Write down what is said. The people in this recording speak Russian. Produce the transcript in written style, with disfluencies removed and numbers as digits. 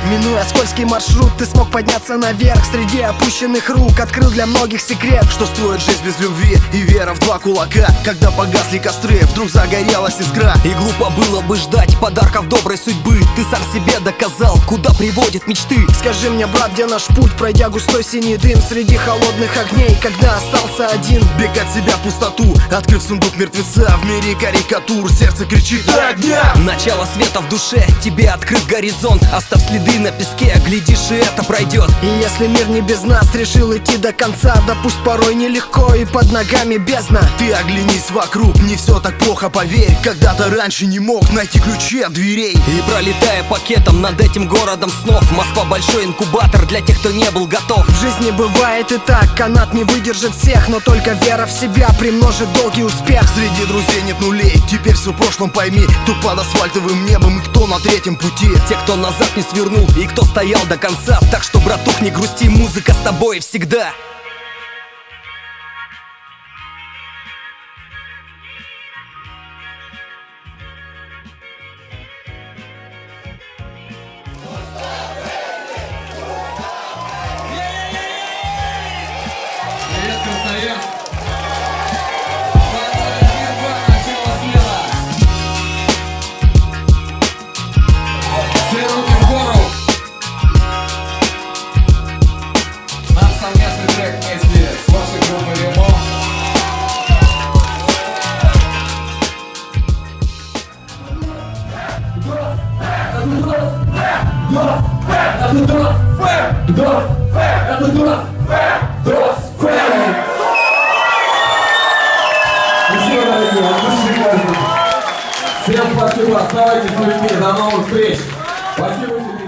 Минуя скользкий маршрут, ты смог подняться наверх. Среди опущенных рук открыл для многих секрет, что стоит жизнь без любви и вера в два кулака. Когда погасли костры, вдруг загорелась искра. И глупо было бы ждать подарков доброй судьбы. Ты сам себе доказал, куда приводят мечты. Скажи мне, брат, где наш путь? Пройдя густой синий дым среди холодных огней, когда остался один. Бег от себя в пустоту, открыв сундук мертвеца. В мире карикатур сердце кричит до огня. Начало света в душе, тебе открыт горизонт. Оставь следы на песке, глядишь, и это пройдет. И если мир не без нас решил идти до конца, да пусть порой нелегко и под ногами бездна. Ты оглянись вокруг, не все так плохо, поверь. Когда-то раньше не мог найти ключи от дверей. И пролетая пакетом над этим городом снов, Москва большой инкубатор для тех, кто не был готов. В жизни бывает и так, канат не выдержит всех, но только вера в себя примножит долгий успех. Среди друзей нет нулей, теперь все в прошлом пойми. Кто под асфальтовым небом и кто на третьем пути. Те, кто назад не свернул и кто стоял до конца. Так что, братух, не грусти, музыка с тобой всегда. Привет, Красноярск! Все руки в гору! Наш совместный трек вместе с вашей группой Ремо. Спасибо, дорогие, от души каждому. Всем спасибо, оставайтесь с людьми, до новых встреч. Спасибо тебе.